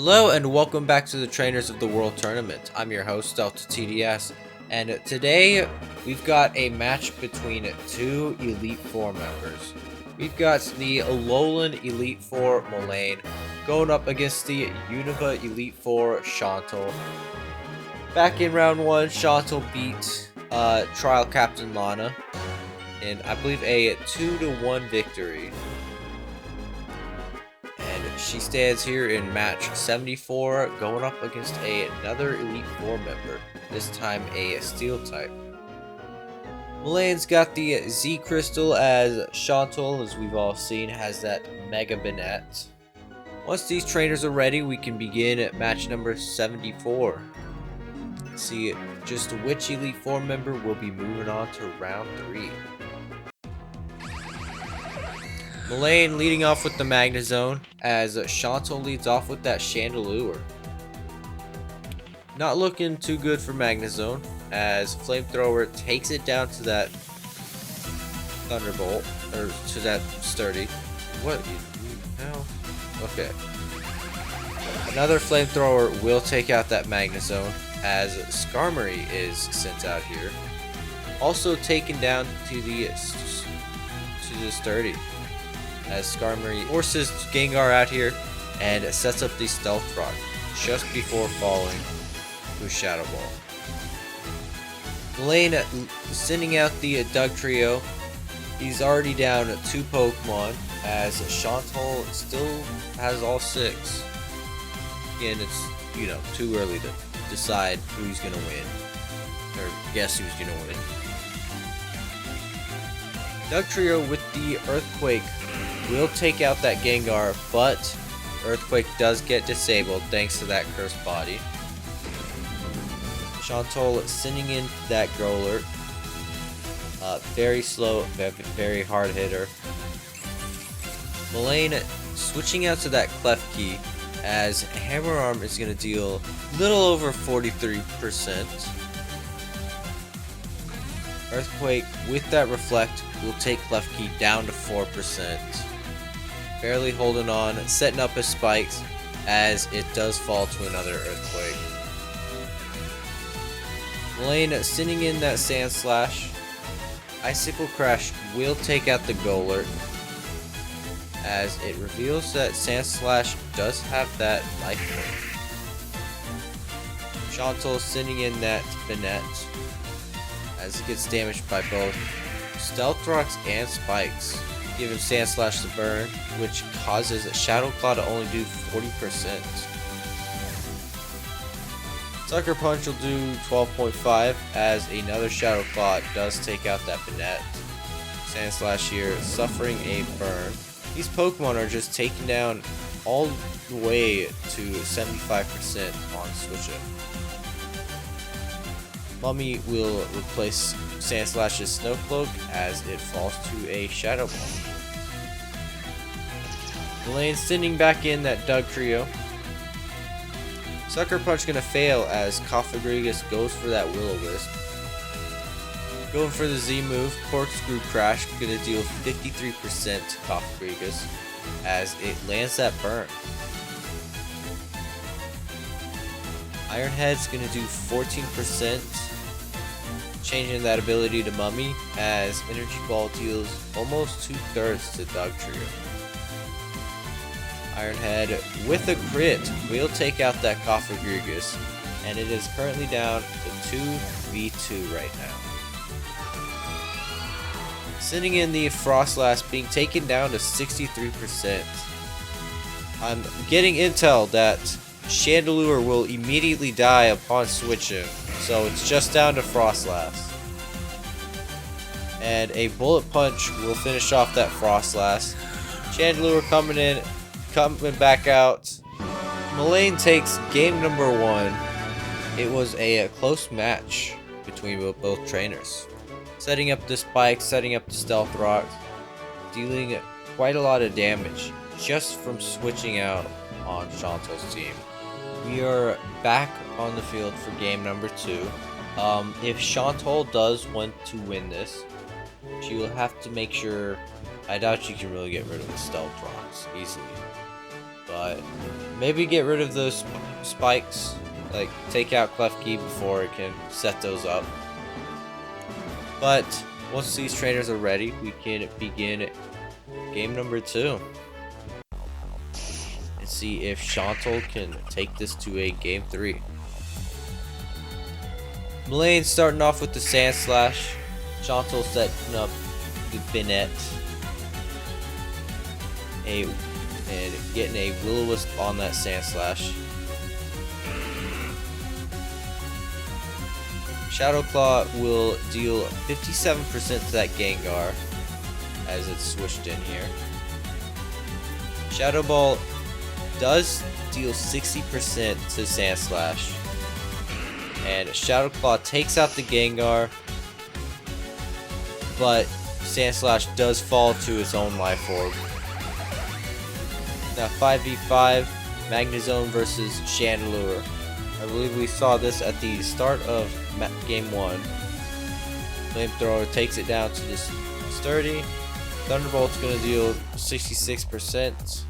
Hello and welcome back to the Trainers of the World Tournament. I'm your host, DeltaTDS, and today we've got a match between two Elite Four members. We've got the Alolan Elite Four Molayne going up against the Unova Elite Four Shauntal. Back in round one, Shauntal beat Trial Captain Lana in, I believe, a 2-1 victory. She stands here in match 74, going up against another Elite Four member, this time a Steel type. Molayne's got the Z Crystal, as Shauntal, as we've all seen, has that Mega Banette. Once these trainers are ready, we can begin at match number 74. Let's see just which Elite Four member will be moving on to round 3. Molayne leading off with the Magnezone, as Shauntal leads off with that Chandelure. Not looking too good for Magnezone, as Flamethrower takes it down to that Thunderbolt, or to that Sturdy. What the hell? Okay. Another Flamethrower will take out that Magnezone, as Skarmory is sent out here. Also taken down to the Sturdy, as Skarmory forces Gengar out here and sets up the Stealth Rock just before falling to Shadow Ball. Molayne sending out the Doug Trio. He's already down 2 Pokemon, as Shauntal still has all 6. Again, it's, too early to decide who's gonna win, or guess who's gonna win. Doug Trio with the Earthquake will take out that Gengar, but Earthquake does get disabled thanks to that Cursed Body. Shauntal sending in that Growler. Very slow, very hard hitter. Molayne switching out to that Klefki, as Hammer Arm is going to deal a little over 43%. Earthquake with that Reflect will take Klefki down to 4%. Barely holding on, setting up his spikes, as it does fall to another Earthquake. Molayne sending in that Sand Slash. Icicle Crash will take out the Golurt, as it reveals that Sand Slash does have that life point. Shauntal sending in that Banette, as it gets damaged by both Stealth Rocks and Spikes, giving Sand Slash the burn, which causes Shadow Claw to only do 40%. Sucker Punch will do 12.5, as another Shadow Claw does take out that Banette. Sand Slash here suffering a burn. These Pokemon are just taken down all the way to 75% on switching. Mummy will replace Sand Slash's Snow Cloak, as it falls to a Shadow Ball. Molayne sending back in that Doug Trio. Sucker Punch gonna fail, as Cofagrigus goes for that Will-O-Wisp. Going for the Z move, Corkscrew Crash gonna deal 53% to Cofagrigus, as it lands that burn. Iron Head's gonna do 14%, changing that ability to Mummy, as Energy Ball deals almost 2/3 to Doug Trio. Iron Head with a crit will take out that Cofagrigus, and it is currently down to 2v2 right now. Sending in the Frostlass, being taken down to 63%. I'm getting intel that Chandelure will immediately die upon switching, so it's just down to Frostlass. And a Bullet Punch will finish off that Frostlass. Chandelure coming back out. Molayne takes game number 1. It was a close match between both trainers. Setting up the spikes, setting up the Stealth Rocks, dealing quite a lot of damage just from switching out on Shauntal's team. We are back on the field for game number 2. If Shauntal does want to win this, she will have to make sure. I doubt she can really get rid of the Stealth Rocks easily. but maybe get rid of those spikes. Like, take out Klefki before it can set those up. But once these trainers are ready, we can begin game number 2. And see if Shauntal can take this to a game 3. Molayne starting off with the Sand Slash. Shauntal setting up the Binet. And getting a Will-O-Wisp on that Sand Slash. Shadow Claw will deal 57% to that Gengar as it's switched in here. Shadow Ball does deal 60% to Sand Slash. And Shadow Claw takes out the Gengar, but Sand Slash does fall to its own life orb. Now 5v5, Magnezone versus Chandelure. I believe we saw this at the start of game 1. Flamethrower takes it down to this sturdy. Thunderbolt's going to deal 66%.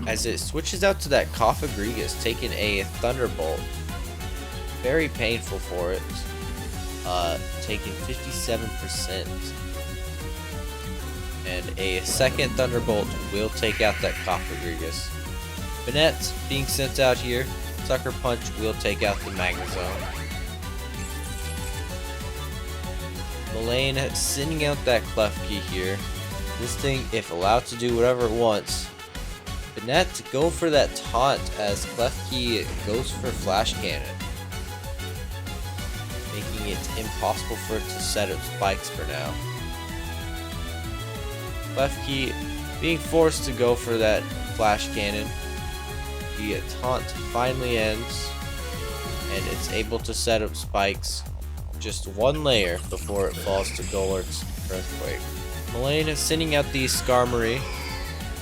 As it switches out to that Cofagrigus, taking a Thunderbolt. Very painful for it. Taking 57%. And a second Thunderbolt will take out that Cofagrigus. Binet being sent out here. Sucker Punch will take out the Magnezone. Molayne sending out that Klefki here. This thing, if allowed to do whatever it wants. Binet go for that taunt as Klefki goes for Flash Cannon, making it impossible for it to set up spikes for now. Klefki being forced to go for that Flash Cannon. The taunt finally ends, and it's able to set up spikes just one layer before it falls to Golurk's Earthquake. Molayne is sending out the Skarmory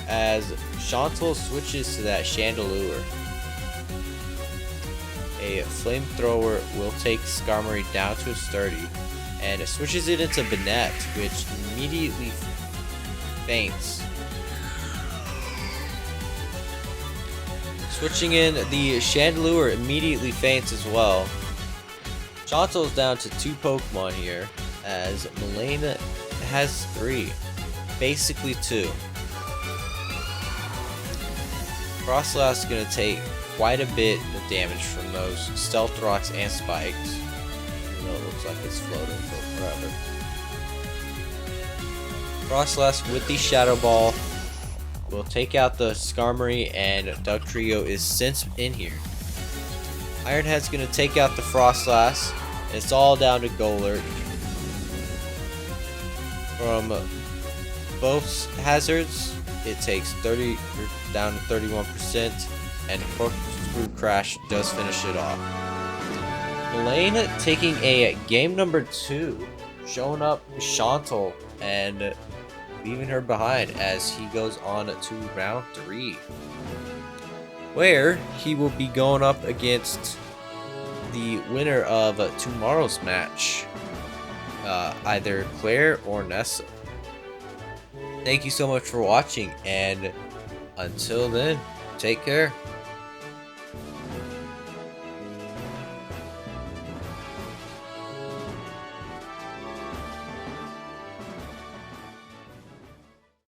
as Shauntal switches to that Chandelure. A Flamethrower will take Skarmory down to its 30, and it switches it into Binet, which immediately faints. Switching in, the Chandelure immediately faints as well. Shauntal's down to 2 Pokemon here, as Molayne has 3. Basically 2. Frostlass is going to take quite a bit of damage from those Stealth Rocks and Spikes. Even though it looks like it's floating for forever. Frostlass with the Shadow Ball will take out the Skarmory, and Dugtrio is sent in here. Ironhead's going to take out the Frostlass, and it's all down to Golurk. From both hazards, it takes 30 down to 31%, and Corkscrew Crash does finish it off. Molayne taking a game number 2, showing up Shauntal and leaving her behind as he goes on to round 3, where he will be going up against the winner of tomorrow's match, either Claire or Nessa. Thank you so much for watching, and until then, take care.